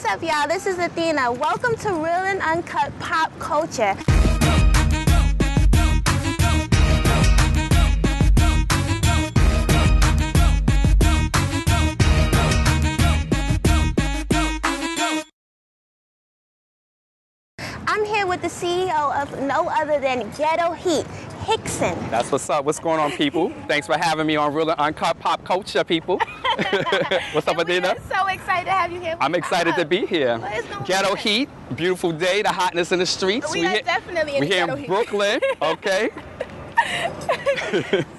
What's up, y'all? This is Athena. Welcome to Real and Uncut Pop Culture. I'm here with the CEO of no other than Ghetto Heat, Hickson. That's what's up. What's going on, people? Thanks for having me on Real and Uncut Pop Culture, people. What's up, Adina? We're so excited to have you here. I'm excited to be here. Well, Ghetto Heat, beautiful day, the hotness in the streets. We are definitely in We're here Ghetto in Heat. Brooklyn, okay?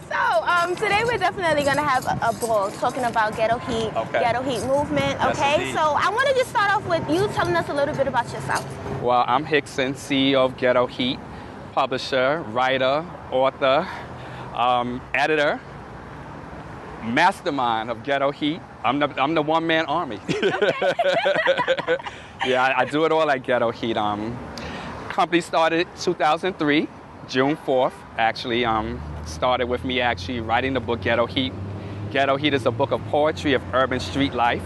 So, today we're definitely going to have a ball talking about Ghetto Heat, Ghetto Heat movement, Yes, okay? indeed. So I want to just start off with you telling us a little bit about yourself. Well, I'm Hickson, CEO of Ghetto Heat, publisher, writer, author, editor, mastermind of Ghetto Heat. I'm the one-man army. Yeah, I do it all at Ghetto Heat. Company started 2003, June 4th, actually. Started with me actually writing the book Ghetto Heat. Ghetto Heat is a book of poetry of urban street life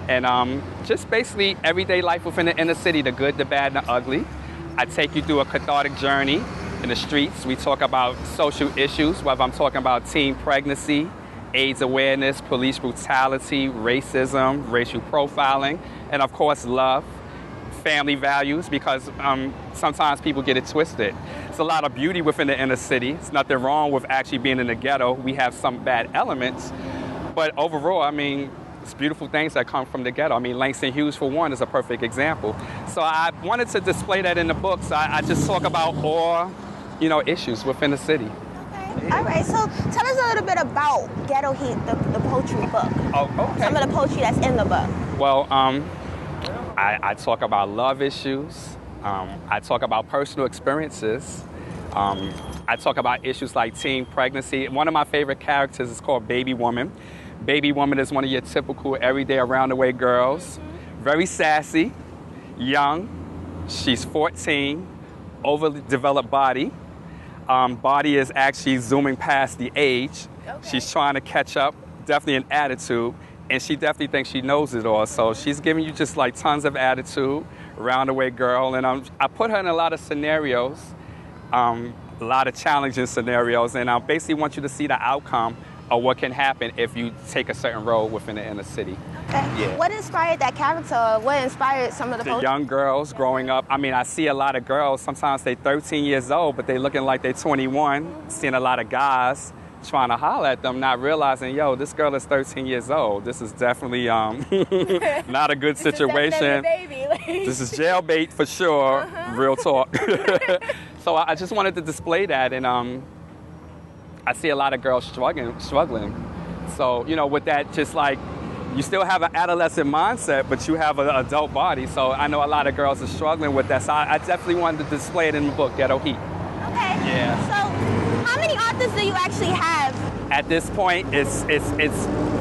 and just basically everyday life within the inner city, the good, the bad, and the ugly. I take you through a cathartic journey in the streets. We talk about social issues, whether I'm talking about teen pregnancy, AIDS awareness, police brutality, racism, racial profiling, and of course love, family values, because sometimes people get it twisted. There's a lot of beauty within the inner city. There's nothing wrong with actually being in the ghetto. We have some bad elements, but overall, I mean, it's beautiful things that come from the ghetto. I mean, Langston Hughes, for one, is a perfect example. So I wanted to display that in the book. So I just talk about all, issues within the city. Okay. All right, so tell us a little bit about Ghetto Heat, the poetry book. Oh, okay. Some of the poetry that's in the book. Well, I talk about love issues. I talk about personal experiences. I talk about issues like teen pregnancy. One of my favorite characters is called Baby Woman. Baby Woman is one of your typical everyday around the way girls. Very sassy, young. She's 14, overly developed body. Body is actually zooming past the age. Okay. She's trying to catch up, definitely an attitude, and she definitely thinks she knows it all. So she's giving you just like tons of attitude, round-the-way girl. And I put her in a lot of scenarios, a lot of challenging scenarios, and I basically want you to see the outcome of what can happen if you take a certain role within the inner city. Okay. Yeah. What inspired that character? What inspired some of the young girls growing up? I mean, I see a lot of girls, sometimes they're 13 years old, but they're looking like they're 21, seeing a lot of guys trying to holler at them, not realizing, yo, this girl is 13 years old. This is definitely not a good situation. This is jailbait for sure, real talk. So I just wanted to display that, and I see a lot of girls struggling. So, with that, just like, you still have an adolescent mindset, but you have an adult body. So I know a lot of girls are struggling with that. So I definitely wanted to display it in the book, Ghetto Heat. Okay. Yeah. So how many authors do you actually have? At this point, it's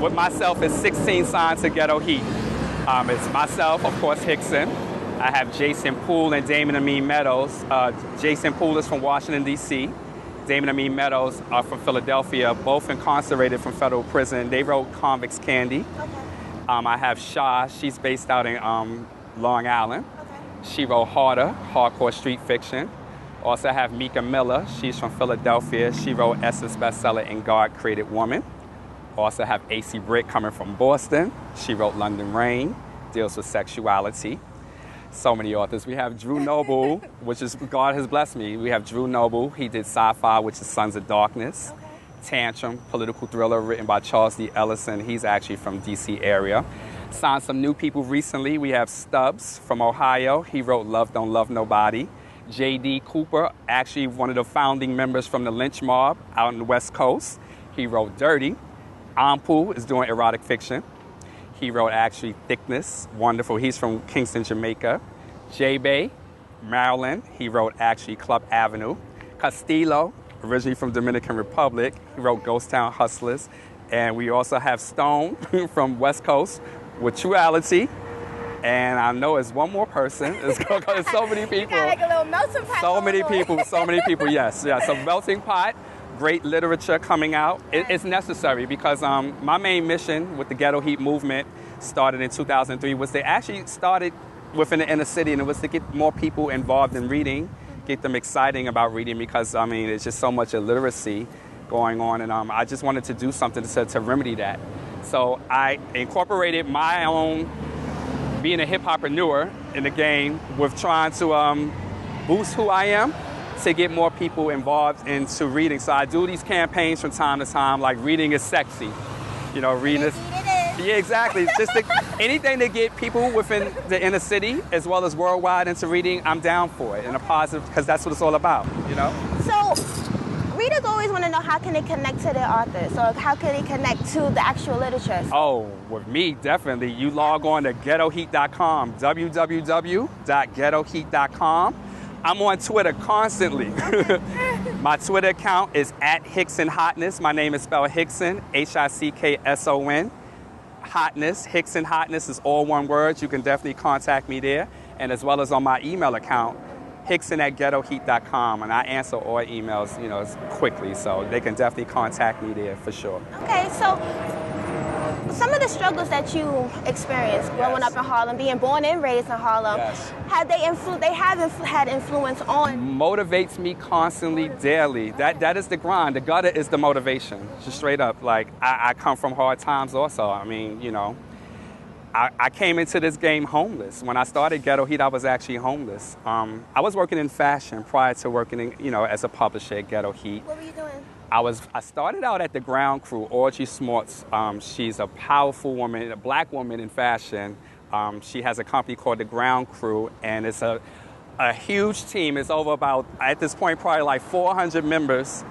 with myself, it's 16 signed to Ghetto Heat. It's myself, of course, Hickson. I have Jason Poole and Damon Amin Meadows. Jason Poole is from Washington, D.C. Damon Amin Meadows are from Philadelphia, both incarcerated from federal prison. They wrote Convict's Candy. Okay. I have Shah. She's based out in Long Island. Okay. She wrote Harder, hardcore street fiction. Also have Mika Miller. She's from Philadelphia. She wrote Essence bestseller In God Created Woman. Also have AC Britt coming from Boston. She wrote London Rain, deals with sexuality. So many authors. We have Drew Noble, which is, God has blessed me. We have Drew Noble. He did sci-fi, which is Sons of Darkness. Okay. Tantrum, political thriller written by Charles D. Ellison. He's actually from D.C. area. Signed some new people recently. We have Stubbs from Ohio. He wrote Love Don't Love Nobody. J.D. Cooper, actually one of the founding members from the lynch mob out on the West Coast. He wrote Dirty. Ampu is doing erotic fiction. He wrote actually Thickness, wonderful. He's from Kingston, Jamaica. J-Bay, Maryland. He wrote actually Club Avenue. Castillo, originally from Dominican Republic. He wrote Ghost Town Hustlers. And we also have Stone from West Coast with Truality. And I know it's one more person. It's so many people. You got like a little melting pot. So many people, yes. Yeah, so melting pot. Great literature coming out. It's necessary because my main mission with the Ghetto Heat movement started in 2003 was they actually started within the inner city, and it was to get more people involved in reading, get them excited about reading, because, I mean, there's just so much illiteracy going on, and I just wanted to do something to remedy that. So I incorporated my own being a hip-hopreneur in the game with trying to boost who I am to get more people involved into reading. So I do these campaigns from time to time, like reading is sexy. You know, reading is... Yeah, exactly. Just anything to get people within the inner city as well as worldwide into reading, I'm down for it in a positive, because that's what it's all about, you know? So readers always want to know how can they connect to their authors, or how can they connect to the actual literature? Oh, with me, definitely. You log on to GHETTOHEAT.com, www.GHETTOHEAT.com. I'm on Twitter constantly. My Twitter account is @Hickson Hotness. My name is spelled Hickson, Hickson. Hotness, Hickson Hotness is all one word. You can definitely contact me there. And as well as on my email account, Hickson@GhettoHeat.com, and I answer all emails, you know, quickly, so they can definitely contact me there for sure. Okay, so some of the struggles that you experienced growing up in Harlem, being born and raised in Harlem, had they had influence on? Motivates me constantly, daily. That is the grind. The gutter is the motivation. Just straight up. Like I come from hard times also. I mean, you know. I came into this game homeless. When I started Ghetto Heat, I was actually homeless. I was working in fashion prior to working in, you know, as a publisher at Ghetto Heat. What were you doing? I started out at the ground crew. Audrey Smarts, she's a powerful woman, a black woman in fashion. She has a company called the Ground Crew, and it's a huge team. It's over about, at this point, probably like 400 members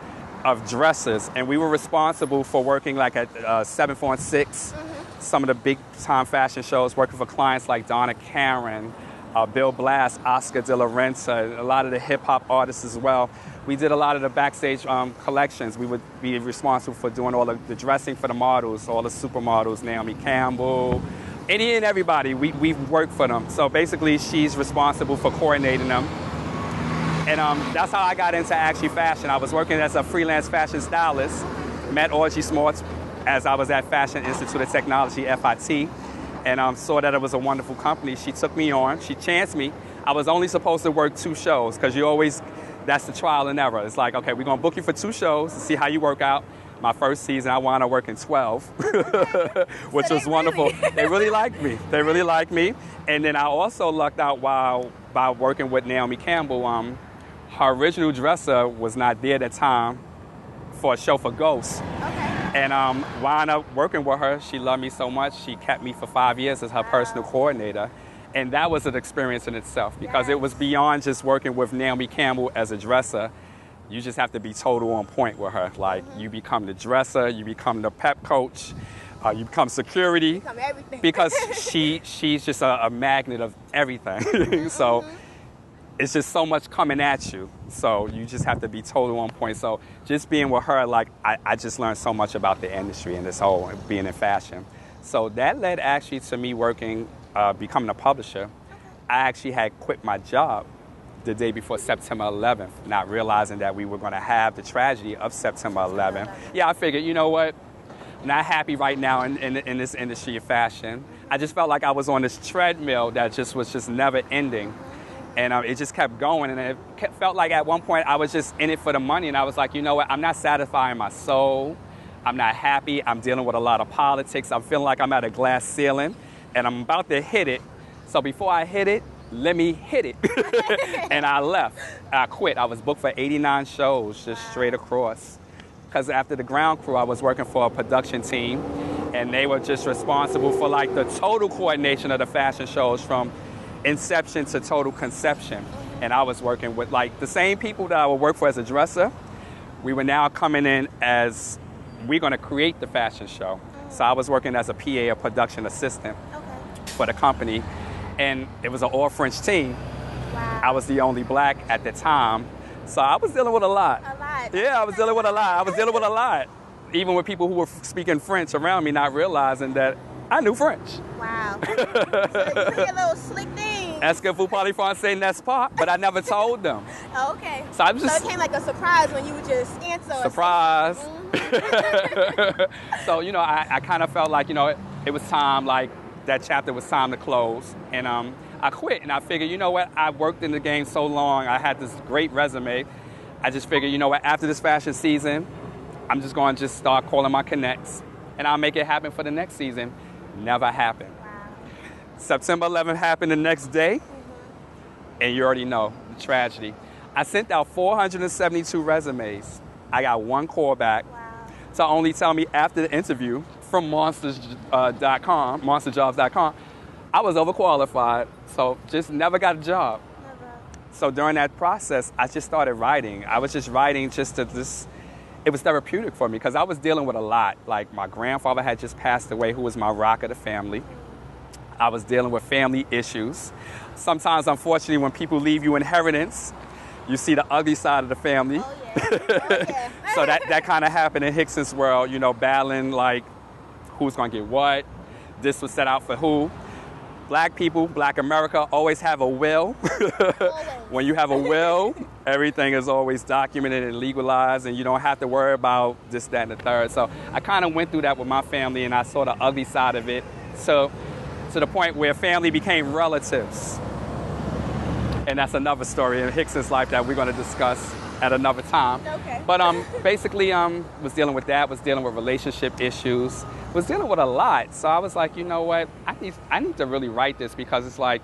of dressers, and we were responsible for working like at 746. Some of the big-time fashion shows, working for clients like Donna Karan, Bill Blass, Oscar De La Renta, a lot of the hip-hop artists as well. We did a lot of the backstage collections. We would be responsible for doing all of the dressing for the models, all the supermodels, Naomi Campbell, any and everybody. We worked for them. So basically, she's responsible for coordinating them. And that's how I got into actually fashion. I was working as a freelance fashion stylist, met Audrey Smarts as I was at Fashion Institute of Technology, FIT, and saw that it was a wonderful company. She took me on, she chanced me. I was only supposed to work 2 shows, because you always, that's the trial and error. It's like, okay, we're gonna book you for 2 shows to see how you work out. My first season, I wound up working 12, which was wonderful. They really liked me. They really liked me. And then I also lucked out by working with Naomi Campbell. Her original dresser was not there at the time for a show for Ghost. And wound up working with her. She loved me so much. She kept me for 5 years as her personal coordinator. And that was an experience in itself, because it was beyond just working with Naomi Campbell as a dresser. You just have to be total on point with her. Like, you become the dresser, you become the pep coach, you become security. You become everything. Because she's just a magnet of everything. So it's just so much coming at you. So you just have to be total on point. So just being with her, like, I just learned so much about the industry and this whole being in fashion. So that led actually to me working, becoming a publisher. I actually had quit my job the day before September 11th, not realizing that we were going to have the tragedy of September 11th. Yeah, I figured, you know what? I'm not happy right now in this industry of fashion. I just felt like I was on this treadmill that was just never ending. And it just kept going, and it felt like at one point I was just in it for the money, and I was like, you know what, I'm not satisfying my soul, I'm not happy, I'm dealing with a lot of politics, I'm feeling like I'm at a glass ceiling, and I'm about to hit it, so before I hit it, let me hit it. And I left, I quit. I was booked for 89 shows, just straight across. Because after the Ground Crew, I was working for a production team, and they were just responsible for like the total coordination of the fashion shows from inception to total conception. And I was working with like the same people that I would work for as a dresser. We were now coming in as, we're gonna create the fashion show. So I was working as a PA, a production assistant for the company. And it was an all-French team. Wow. I was the only black at the time. So I was dealing with a lot. A lot. Yeah, I was dealing with a lot. I was dealing with a lot. Even with people who were speaking French around me, not realizing that I knew French. Wow. So you did a little slick thing. Est-ce que vous parlez français, n'est-ce pas? But I never told them. Oh, okay. So I was just... So it came like a surprise when you would just answer. Surprise. So, you know, I kind of felt like, you know, it was time, like, that chapter was time to close. And I quit, and I figured, you know what? I worked in the game so long. I had this great resume. I just figured, you know what? After this fashion season, I'm just going to just start calling my connects, and I'll make it happen for the next season. Never happened. Wow. September 11th happened the next day, and you already know the tragedy. I sent out 472 resumes. I got one call back. Wow. So only tell me after the interview from monsterjobs.com, I was overqualified, so just never got a job. Never. So during that process, I just started writing. I was just writing it was therapeutic for me because I was dealing with a lot. Like my grandfather had just passed away, who was my rock of the family. I was dealing with family issues. Sometimes, unfortunately, when people leave you inheritance, you see the ugly side of the family. Oh, yeah. Oh, yeah. So that kind of happened in Hickson's world, you know, battling like who's going to get what. This was set out for who. Black people, Black America, always have a will. When you have a will, everything is always documented and legalized, and you don't have to worry about this, that, and the third. So I kind of went through that with my family, and I saw the ugly side of it. So to the point where family became relatives. And that's another story in Hickson's life that we're going to discuss at another time. Okay. But basically, was dealing with that, was dealing with relationship issues, was dealing with a lot. So I was like, you know what? I need to really write this because it's like,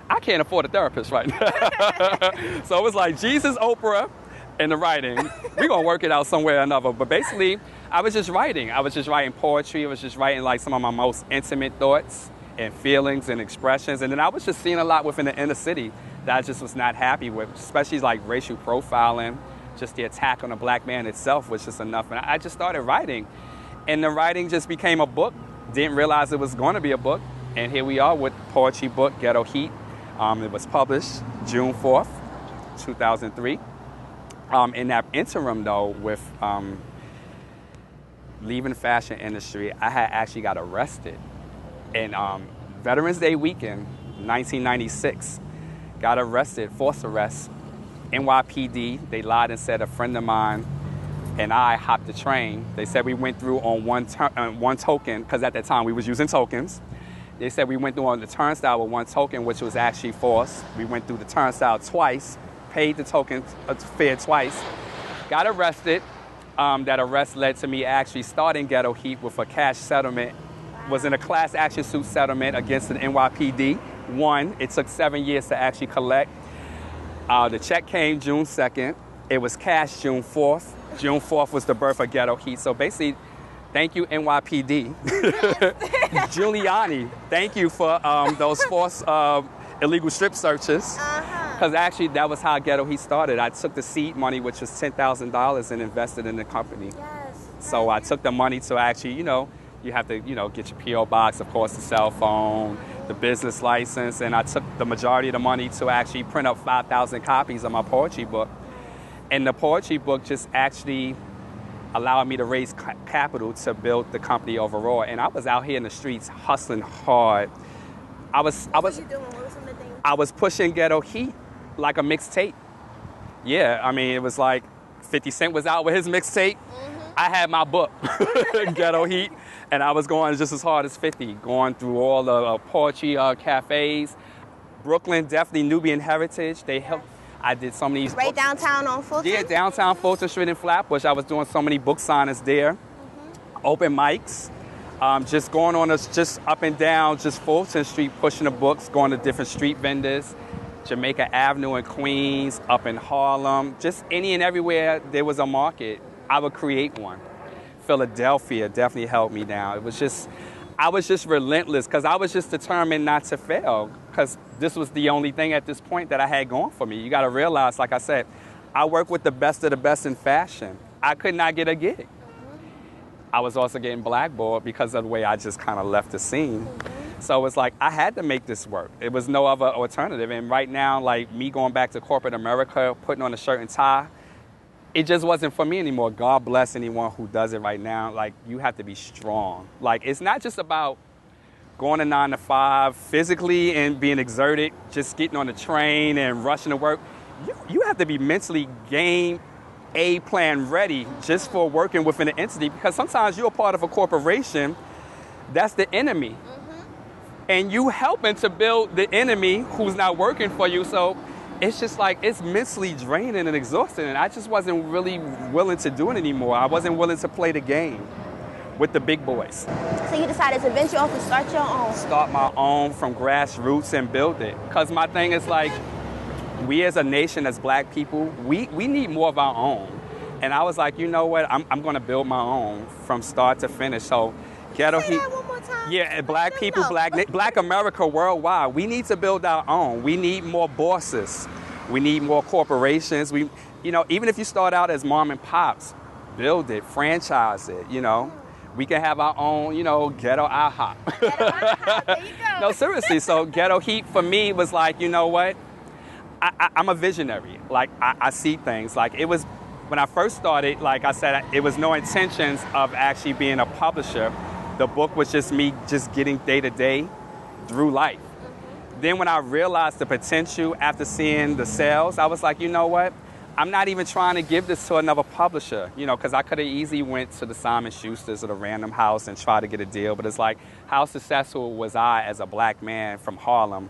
I can't afford a therapist right now. So it was like Jesus, Oprah, and the writing. We're going to work it out somewhere or another. But basically, I was just writing. I was just writing poetry. I was just writing like some of my most intimate thoughts and feelings and expressions. And then I was just seeing a lot within the inner city that I just was not happy with, especially like racial profiling. Just the attack on the Black man itself was just enough. And I just started writing. And the writing just became a book. Didn't realize it was going to be a book. And here we are with poetry book, Ghetto Heat. It was published June 4th, 2003. In that interim, though, with leaving the fashion industry, I had actually got arrested. And Veterans Day weekend, 1996, got arrested, forced arrest, NYPD. They lied and said a friend of mine and I hopped the train. They said we went through on one token, because at that time we was using tokens. They said we went through on the turnstile with one token, which was actually false. We went through the turnstile twice, paid the token fare twice, got arrested. That arrest led to me actually starting Ghetto Heat with a cash settlement. Was in a class action suit settlement against the NYPD. Won. It took 7 years to actually collect. The check came June 2nd. It was cashed June 4th. June 4th was the birth of Ghetto Heat. So basically, thank you, NYPD. Giuliani, thank you for those forced illegal strip searches. Because actually, that was how Ghetto Heat started. I took the seed money, which was $10,000, and invested in the company. Yes. So I took the money to actually, you have to, get your P.O. box, of course, the cell phone, the business license, and I took the majority of the money to actually print up 5,000 copies of my poetry book. And the poetry book just actually allowed me to raise capital to build the company overall. And I was out here in the streets hustling hard. What were you doing? What were some of the things? I was pushing Ghetto Heat like a mixtape. Yeah, I mean, it was like 50 Cent was out with his mixtape. I had my book, Ghetto Heat, and I was going just as hard as 50, going through all the poetry cafes. Brooklyn, definitely Nubian heritage. They helped. I did so many. Right downtown on Fulton? Yeah, downtown Fulton Street in Flatbush. I was doing so many book signings there. Open mics. Just going on just up and down, just Fulton Street, pushing the books, going to different street vendors. Jamaica Avenue in Queens, up in Harlem. Just any and everywhere there was a market, I would create one. Philadelphia definitely held me down. I was just relentless because I was just determined not to fail because this was the only thing at this point that I had going for me. You got to realize, like I said, I work with the best of the best in fashion. I could not get a gig. I was also getting blackballed because of the way I just kind of left the scene. So it was like, I had to make this work. It was no other alternative. And right now, like me going back to corporate America, putting on a shirt and tie, it just wasn't for me anymore. God bless anyone who does it right now. Like, you have to be strong. Like, it's not just about going to 9 to 5 physically and being exerted, just getting on the train and rushing to work. You have to be mentally game, A-plan ready just for working within an entity, because sometimes you're a part of a corporation that's the enemy. and you helping to build the enemy who's not working for you. So it's just like, it's mentally draining and exhausting. And I just wasn't really willing to do it anymore. I wasn't willing to play the game with the big boys. So you decided to venture off and start your own. Start my own from grassroots and build it. Because my thing is like, we as a nation, as black people, we need more of our own. And I was like, you know what, I'm going to build my own from start to finish. So Ghetto Heat. That one more time. Yeah, black people, black America worldwide, we need to build our own. We need more bosses. We need more corporations. Even if you start out as mom and pops, build it, franchise it, We can have our own, ghetto IHOP. Ghetto IHOP, there you go. No, seriously. So Ghetto Heat for me was like, you know what? I'm a visionary. Like, I see things. Like, it was, when I first started, like I said, it was no intentions of actually being a publisher. The book was just me just getting day to day through life. Then when I realized the potential after seeing the sales, I was like, you know what? I'm not even trying to give this to another publisher, because I could have easily went to the Simon Schusters or the Random House and tried to get a deal. But it's like, how successful was I as a black man from Harlem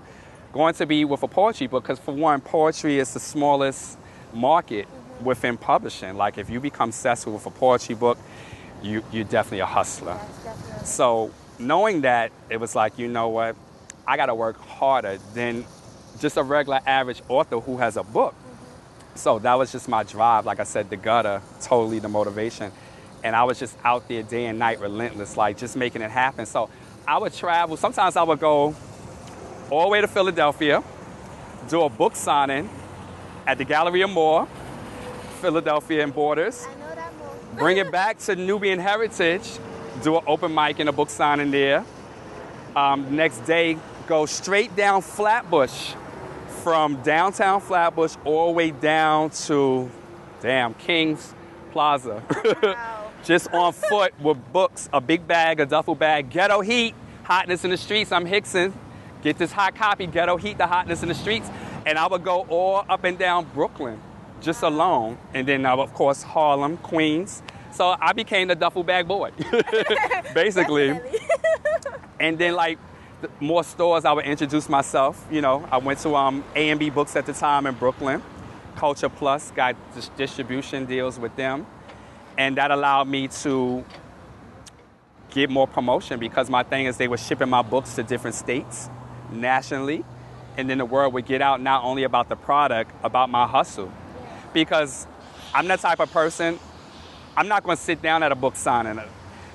going to be with a poetry book? Because for one, poetry is the smallest market within publishing. Like, if you become successful with a poetry book, you're definitely a hustler. Yes, definitely. So knowing that, it was like, you know what? I got to work harder than just a regular average author who has a book. So that was just my drive. Like I said, the gutter, totally the motivation. And I was just out there day and night, relentless, like just making it happen. So I would travel. Sometimes I would go all the way to Philadelphia, do a book signing at the Galleria Mall, Philadelphia and Borders. I know that mall. Bring it back to Nubian Heritage, do an open mic and a book signing there. Next day, go straight down Flatbush, from downtown Flatbush all the way down to, King's Plaza. Wow. Just on foot with books, a big bag, a duffel bag. Ghetto Heat, hotness in the streets. I'm Hickson. Get this hot copy, Ghetto Heat, the hotness in the streets. And I would go all up and down Brooklyn, just alone. And then, of course, Harlem, Queens. So I became the duffel bag boy, basically. And then, like, more stores, I would introduce myself. I went to A&B Books at the time in Brooklyn. Culture Plus, got distribution deals with them. And that allowed me to get more promotion, because my thing is they were shipping my books to different states nationally. And then the word would get out not only about the product, about my hustle. Because I'm the type of person, I'm not going to sit down at a book signing.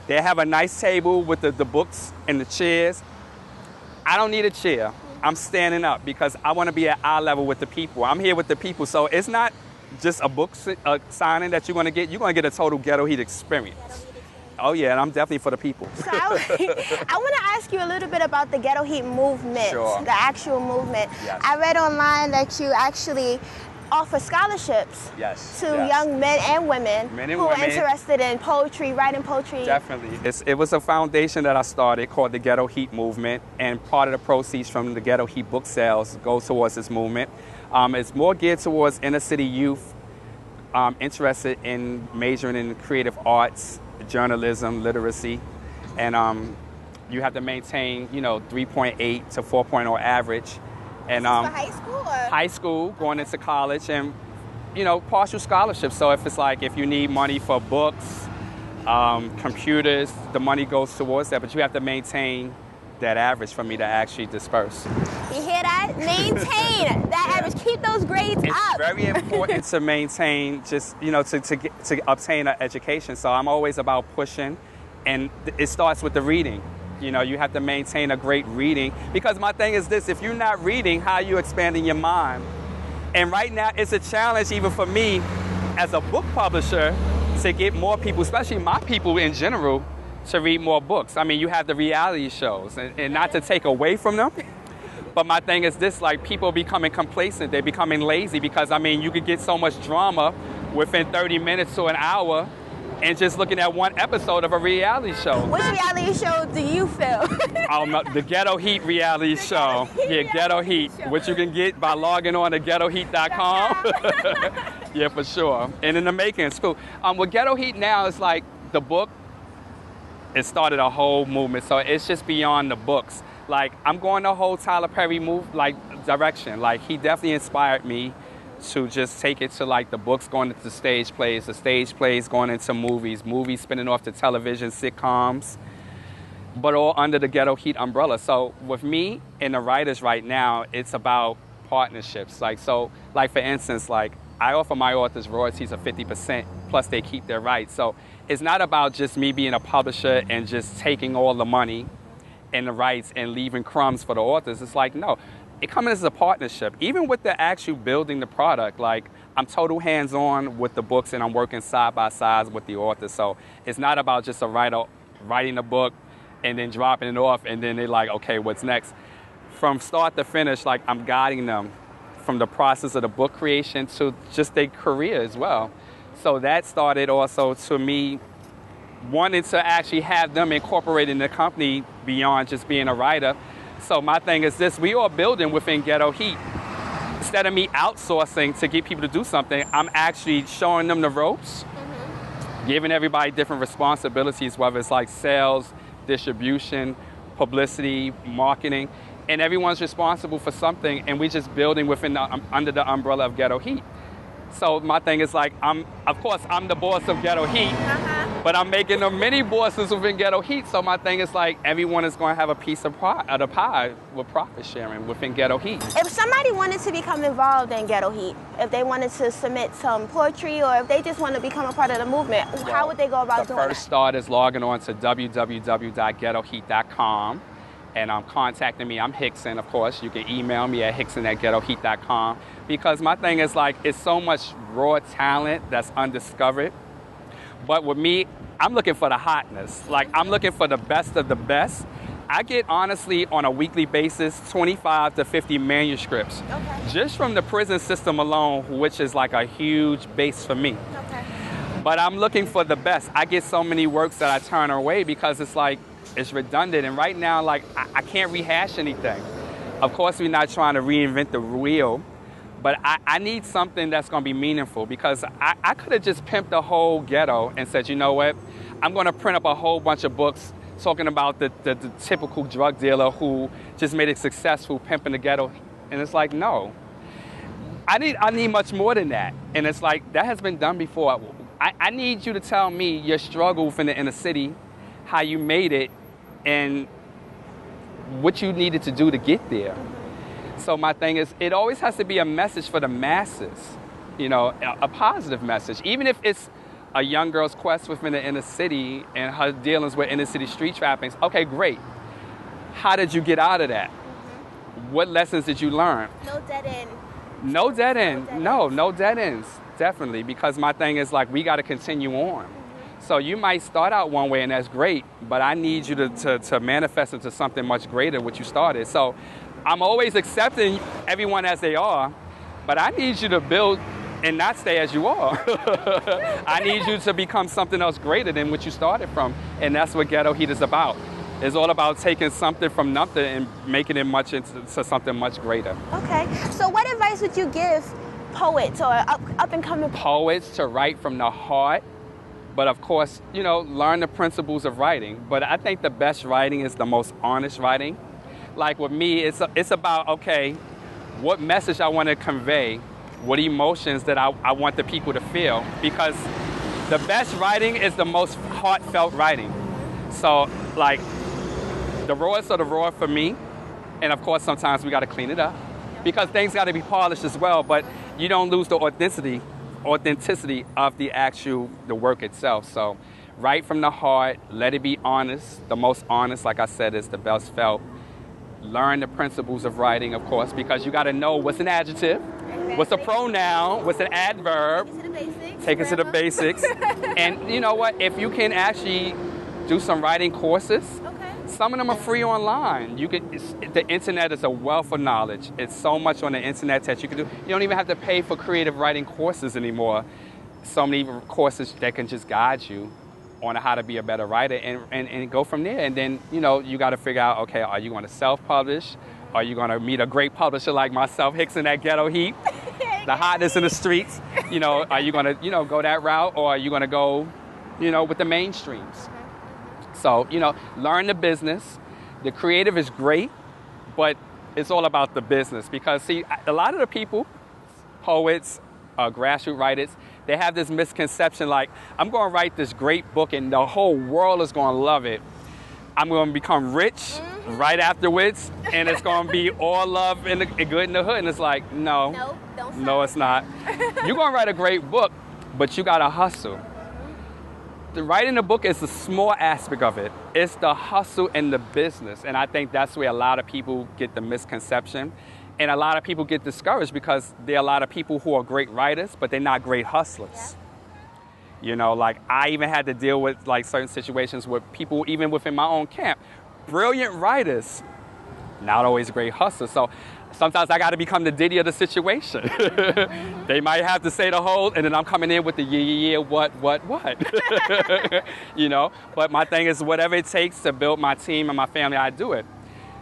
They have a nice table with the books and the chairs. I don't need a chair. I'm standing up because I want to be at eye level with the people. I'm here with the people. So it's not just a book signing that you're going to get. You're going to get a total Ghetto Heat experience. Oh, yeah, and I'm definitely for the people. So I want to ask you a little bit about the Ghetto Heat movement, Sure. The actual movement. Yes. I read online that you actually offer scholarships Yes. to yes. young men and women Men and who women. are interested in poetry, writing poetry. Definitely. It was a foundation that I started called the Ghetto Heat Movement, and part of the proceeds from the Ghetto Heat book sales go towards this movement. It's more geared towards inner city youth interested in majoring in creative arts, journalism, literacy, and you have to maintain, 3.8 to 4.0 average. And For high school? Or? high school, going into college, and partial scholarships. So if you need money for books, computers, the money goes towards that. But you have to maintain that average for me to actually disperse. You hear that? Maintain that average. Keep those grades It's up. very important to maintain, just to obtain an education. So I'm always about pushing, and it starts with the reading. You have to maintain a great reading, because my thing is this: if you're not reading, how are you expanding your mind? And right now, it's a challenge even for me as a book publisher to get more people, especially my people in general, to read more books. I mean, you have the reality shows, and not to take away from them, but my thing is this: like, people are becoming complacent, they're becoming lazy, because you could get so much drama within 30 minutes to an hour and just looking at one episode of a reality show. Which reality show do you feel? The Ghetto Heat reality show. Yeah, Ghetto Heat, which you can get by logging on to ghettoheat.com. Yeah, for sure. And in the making, it's cool. With Ghetto Heat now, it's like the book, it started a whole movement. So it's just beyond the books. Like, I'm going the whole Tyler Perry direction. Like, he definitely inspired me to just take it to, like, the books going into stage plays, the stage plays going into movies, movies spinning off to television, sitcoms, but all under the Ghetto Heat umbrella. So with me and the writers right now, it's about partnerships. Like, so, like, for instance, like, I offer my authors royalties of 50%, plus they keep their rights. So it's not about just me being a publisher and just taking all the money and the rights and leaving crumbs for the authors. It's like, no, it comes as a partnership. Even with the actual building the product, like, I'm total hands-on with the books and I'm working side by side with the author. So it's not about just a writer writing a book and then dropping it off and then they're like, okay, what's next? From start to finish, like, I'm guiding them from the process of the book creation to just their career as well. So that started also to me wanting to actually have them incorporated in the company beyond just being a writer. So my thing is this, we are building within Ghetto Heat. Instead of me outsourcing to get people to do something, I'm actually showing them the ropes, giving everybody different responsibilities, whether it's like sales, distribution, publicity, marketing, and everyone's responsible for something, and we're just building within under the umbrella of Ghetto Heat. So my thing is like, of course, I'm the boss of Ghetto Heat, but I'm making the many bosses within Ghetto Heat. So my thing is like, everyone is going to have a piece of the pie with profit sharing within Ghetto Heat. If somebody wanted to become involved in Ghetto Heat, if they wanted to submit some poetry or if they just want to become a part of the movement, how would they go about doing that? The first start is logging on to www.ghettoheat.com. And contacting me. I'm Hickson, of course. You can email me at hickson@ghettoheat.com. Because my thing is like, it's so much raw talent that's undiscovered. But with me, I'm looking for the hotness. Like, I'm looking for the best of the best. I get, honestly, on a weekly basis, 25 to 50 manuscripts. Just from the prison system alone, which is like a huge base for me. But I'm looking for the best. I get so many works that I turn away because it's like, it's redundant. And right now, like, I can't rehash anything. Of course, we're not trying to reinvent the wheel, but I need something that's going to be meaningful because I could have just pimped the whole ghetto and said, you know what, I'm going to print up a whole bunch of books talking about the typical drug dealer who just made it successful pimping the ghetto. And it's like, no. I need much more than that. And it's like, that has been done before. I need you to tell me your struggle within the inner city, how you made it, and what you needed to do to get there. So my thing is, it always has to be a message for the masses, you know, a positive message. Even if it's a young girl's quest within the inner city and her dealings with inner city street trappings, okay, great. How did you get out of that? What lessons did you learn? No dead end. No dead end. No dead ends, definitely. Because my thing is like, we got to continue on. So you might start out one way and that's great, but I need you to manifest into something much greater what you started. So I'm always accepting everyone as they are, but I need you to build and not stay as you are. I need you to become something else greater than what you started from. And that's what Ghetto Heat is about. It's all about taking something from nothing and making it much into something much greater. Okay. So what advice would you give poets or up-and-coming poets to write from the heart? But of course, you know, learn the principles of writing. But I think the best writing is the most honest writing. Like with me, it's about, okay, what message I want to convey, what emotions that I want the people to feel. Because the best writing is the most heartfelt writing. So, like, the rawest of the raw for me. And of course, sometimes we got to clean it up. Because things got to be polished as well, but you don't lose the authenticity of the work itself. So write from the heart, let it be honest. The most honest, like I said, is the best felt. Learn the principles of writing, of course, because you got to know what's an adjective, what's a pronoun, what's an adverb. Take it to the basics. And you know what, if you can actually do some writing courses, some of them are free online. The internet is a wealth of knowledge. It's so much on the internet that you can do. You don't even have to pay for creative writing courses anymore. So many courses that can just guide you on how to be a better writer and go from there. And then, you know, you got to figure out, okay, are you going to self-publish? Are you going to meet a great publisher like myself, Hickson at Ghetto Heat? The hotness in the streets. You know, are you going to, you know, go that route, or are you going to go, you know, with the mainstreams? So, you know, learn the business, The creative is great, but it's all about the business. Because, see, a lot of the people, poets, grassroots writers, they have this misconception like, I'm going to write this great book and the whole world is going to love it. I'm going to become rich right afterwards, and it's going to be all love and good in the hood. And it's like, no, no, it's not. You're going to write a great book, but you got to hustle. The writing a book is a small aspect of it. It's the hustle and the business. And I think that's where a lot of people get the misconception. And a lot of people get discouraged because there are a lot of people who are great writers, but they're not great hustlers. Yeah. You know, like I even had to deal with like certain situations with people, even within my own camp. Brilliant writers, not always great hustlers. So sometimes I got to become the Diddy of the situation. They might have to say the whole, and then I'm coming in with the yeah, what. You know, but my thing is whatever it takes to build my team and my family, I do it.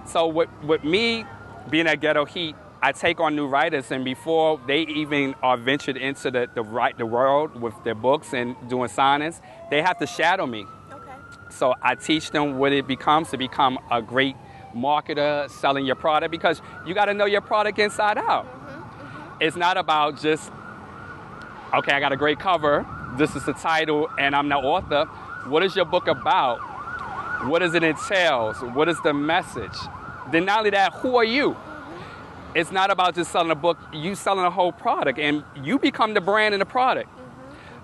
So with me being at Ghetto Heat, I take on new writers, and before they even are ventured into the world with their books and doing signings, they have to shadow me. Okay. So I teach them what it becomes to become a great marketer, selling your product, because you got to know your product inside out. It's not about just, okay, I got a great cover, this is the title, and I'm the author. What is your book about? What does it entail? What is the message? Then not only that, who are you? It's not about just selling a book, you selling a whole product, and you become the brand in the product.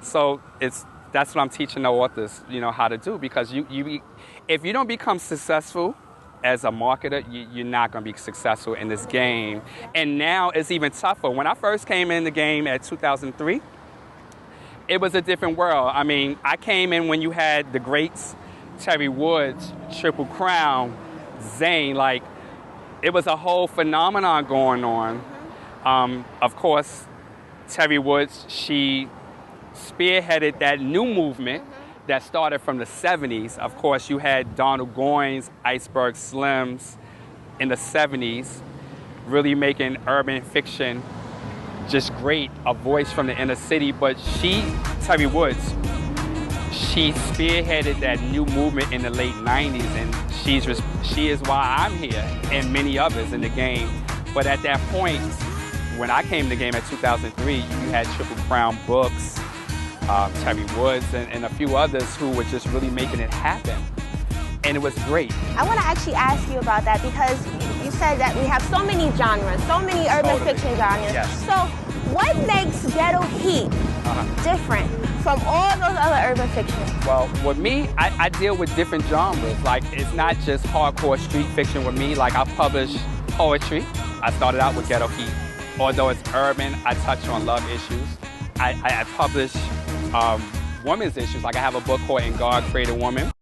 So that's what I'm teaching the authors, you know, how to do, because if you don't become successful as a marketer, you're not going to be successful in this game. And now it's even tougher. When I first came in the game at 2003, it was a different world. I mean, I came in when you had the greats, Terry Woods, Triple Crown, Zane, like, it was a whole phenomenon going on. Of course, Terry Woods, she spearheaded that new movement that started from the 70s. Of course, you had Donald Goines, Iceberg Slims in the 70s, really making urban fiction just great, a voice from the inner city. But Terry Woods, she spearheaded that new movement in the late 90s, and she is why I'm here and many others in the game. But at that point, when I came to the game at 2003, you had Triple Crown Books, Terry Woods, and a few others who were just really making it happen. And it was great. I want to actually ask you about that, because you said that we have so many genres, so many urban fiction genres. Yes. So what makes Ghetto Heat different from all those other urban fiction? Well, with me, I deal with different genres. Like, it's not just hardcore street fiction with me. Like, I publish poetry. I started out with Ghetto Heat. Although it's urban, I touch on love issues. I publish women's issues. Like, I have a book called In God Created Woman.